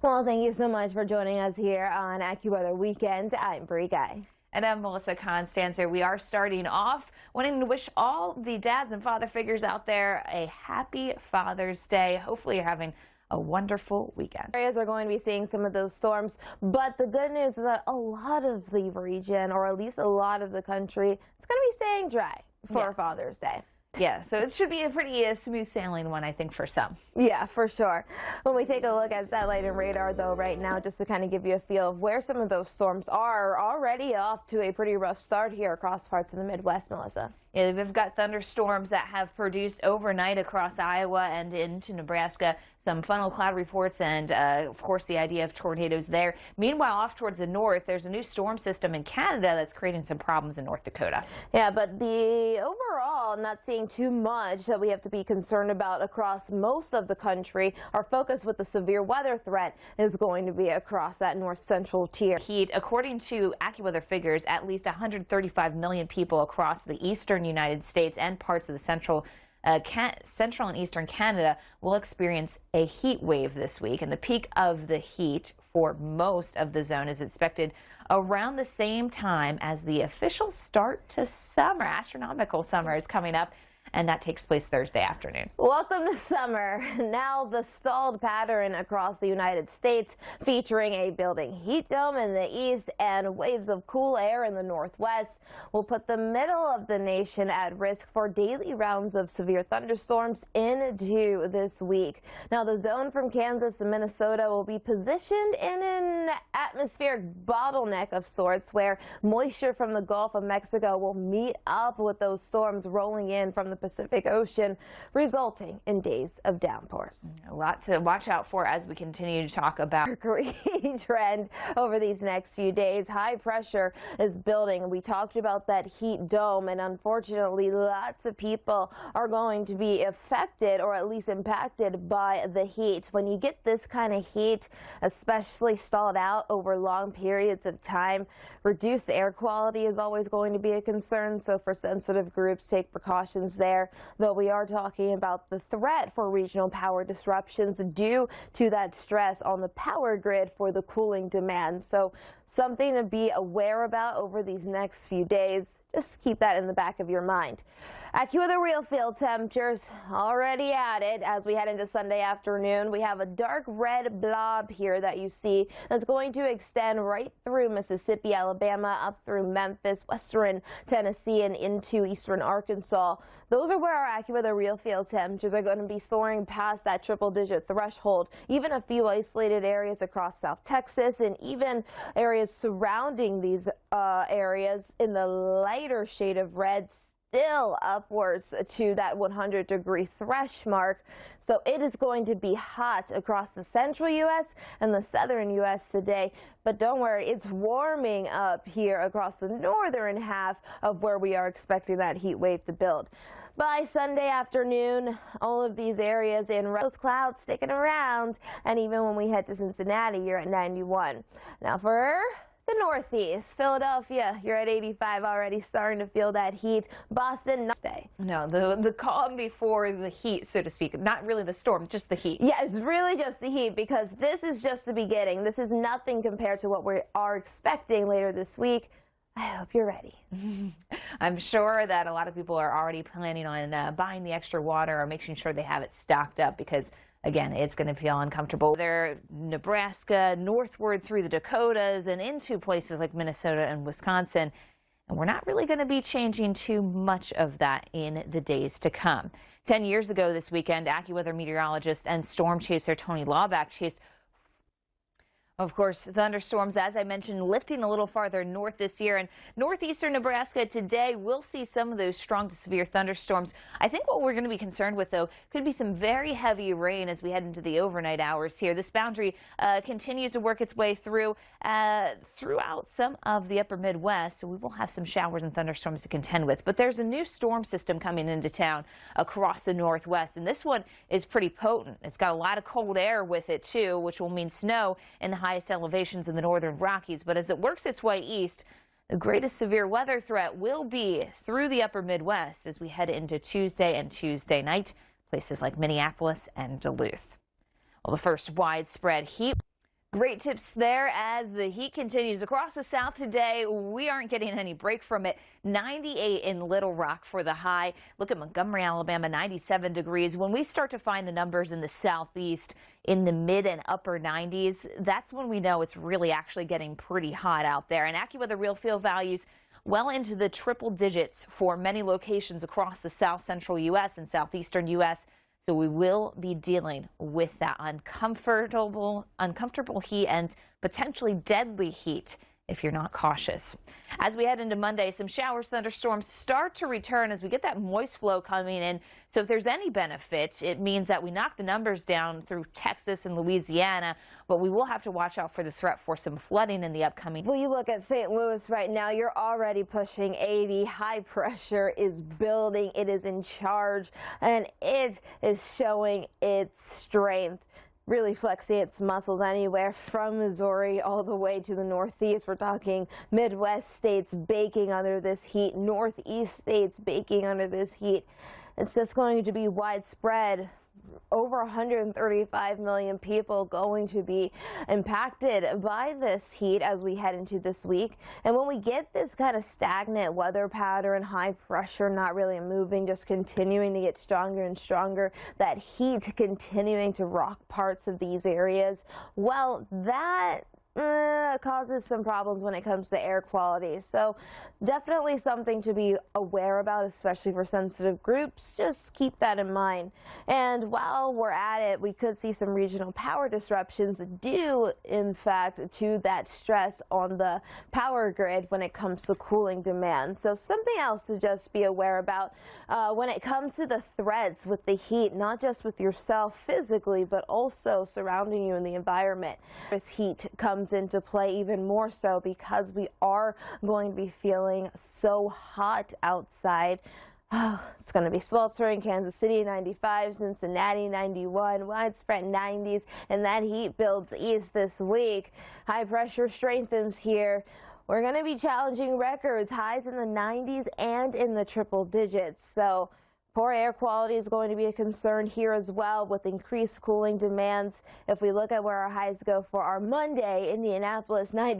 Well, thank you so much for joining us here on AccuWeather Weekend. I'm Bree. And I'm Melissa Constanzer. We are starting off wanting to wish all the dads and father figures out there a happy Father's Day. Hopefully you're having a wonderful weekend. Areas are going to be seeing some of those storms, but the good news is that a lot of the region, or at least a lot of the country, is going to be staying dry for Father's Day. Yeah, so it should be a pretty smooth sailing one, I think, for some. Yeah, for sure. When we take a look at satellite and radar, though, right now, just to kind of give you a feel of where some of those storms are already off to a pretty rough start here across parts of the Midwest, Melissa. Yeah, we've got thunderstorms that have produced overnight across Iowa and into Nebraska. Some funnel cloud reports and, of course, the idea of tornadoes there. Meanwhile, off towards the north, there's a new storm system in Canada that's creating some problems in North Dakota. Yeah, but the overall, not seeing too much that we have to be concerned about across most of the country. Our focus with the severe weather threat is going to be across that north central tier. Heat, according to AccuWeather figures, at least 135 million people across the eastern United States and parts of the central and eastern Canada will experience a heat wave this week, and the peak of the heat for most of the zone is expected around the same time as the official start to summer. Astronomical summer is coming up, and that takes place Thursday afternoon. Welcome to summer. Now the stalled pattern across the United States, featuring a building heat dome in the east and waves of cool air in the northwest, will put the middle of the nation at risk for daily rounds of severe thunderstorms into this week. Now the zone from Kansas to Minnesota will be positioned in an atmospheric bottleneck of sorts, where moisture from the Gulf of Mexico will meet up with those storms rolling in from the Pacific Ocean, resulting in days of downpours. A lot to watch out for as we continue to talk about Mercury trend over these next few days. High pressure is building. We talked about that heat dome, and unfortunately lots of people are going to be affected, or at least impacted, by the heat. When you get this kind of heat, especially stalled out over long periods of time, reduced air quality is always going to be a concern. So for sensitive groups, take precautions there, though we are talking about the threat for regional power disruptions due to that stress on the power grid for the cooling demand. So something to be aware about over these next few days. Just keep that in the back of your mind. AccuWeather real field temperatures already at it as we head into Sunday afternoon. We have a dark red blob here that you see that's going to extend right through Mississippi, Alabama, up through Memphis, western Tennessee, and into eastern Arkansas. Those are where our AccuWeather real field temperatures are going to be soaring past that triple-digit threshold. Even a few isolated areas across South Texas, and even areas surrounding these areas in the lighter shade of red, still upwards to that 100-degree thresh mark. So it is going to be hot across the central U.S. and the southern U.S. today. But don't worry, it's warming up here across the northern half of where we are expecting that heat wave to build. By Sunday afternoon, all of these areas in those clouds sticking around, and even when we head to Cincinnati, you're at 91. Now for the Northeast, Philadelphia, you're at 85, already starting to feel that heat. Boston, stay. No, the calm before the heat, so to speak. Not really the storm, just the heat. Yeah, it's really just the heat, because this is just the beginning. This is nothing compared to what we are expecting later this week. I hope you're ready. I'm sure that a lot of people are already planning on buying the extra water or making sure they have it stocked up, because again, it's going to feel uncomfortable. There, Nebraska, northward through the Dakotas and into places like Minnesota and Wisconsin. And we're not really going to be changing too much of that in the days to come. 10 years ago this weekend, AccuWeather meteorologist and storm chaser Tony Laubach chased, of course, thunderstorms, as I mentioned, lifting a little farther north this year. And northeastern Nebraska today will see some of those strong to severe thunderstorms. I think what we're going to be concerned with, though, could be some very heavy rain as we head into the overnight hours here. This boundary continues to work its way throughout some of the upper Midwest, so we will have some showers and thunderstorms to contend with. But there's a new storm system coming into town across the Northwest, and this one is pretty potent. It's got a lot of cold air with it, too, which will mean snow in the highest elevations in the northern Rockies. But as it works its way east, the greatest severe weather threat will be through the upper Midwest as we head into Tuesday and Tuesday night, places like Minneapolis and Duluth. Well, the first widespread heat Great tips there as the heat continues across the south today. We aren't getting any break from it. 98 in Little Rock for the high. Look at Montgomery, Alabama, 97 degrees. When we start to find the numbers in the southeast in the mid and upper 90s, that's when we know it's really actually getting pretty hot out there. And AccuWeather real feel values well into the triple digits for many locations across the south central U.S. and southeastern U.S. So we will be dealing with that uncomfortable heat and potentially deadly heat if you're not cautious. As we head into Monday, some showers, thunderstorms start to return as we get that moist flow coming in. So if there's any benefit, it means that we knock the numbers down through Texas and Louisiana, but we will have to watch out for the threat for some flooding in the upcoming. Well, you look at St. Louis right now, you're already pushing 80. High pressure is building. It is in charge, and it is showing its strength. Really flexing its muscles anywhere from Missouri all the way to the northeast. We're talking Midwest states baking under this heat, Northeast states baking under this heat. It's just going to be widespread. Over 135 million people going to be impacted by this heat as we head into this week. And when we get this kind of stagnant weather pattern, high pressure not really moving, just continuing to get stronger and stronger, that heat continuing to rock parts of these areas, well, that causes some problems when it comes to air quality. So definitely something to be aware about, especially for sensitive groups. Just keep that in mind. And while we're at it, we could see some regional power disruptions due, in fact, to that stress on the power grid when it comes to cooling demand. So something else to just be aware about when it comes to the threats with the heat, not just with yourself physically, but also surrounding you in the environment. This heat comes into play even more so because we are going to be feeling so hot outside. Oh, it's going to be sweltering. Kansas City 95, Cincinnati 91, widespread 90s, and that heat builds east this week. High pressure strengthens here. We're going to be challenging records, highs in the 90s and in the triple digits. So poor air quality is going to be a concern here as well with increased cooling demands. If we look at where our highs go for our Monday, Indianapolis 90.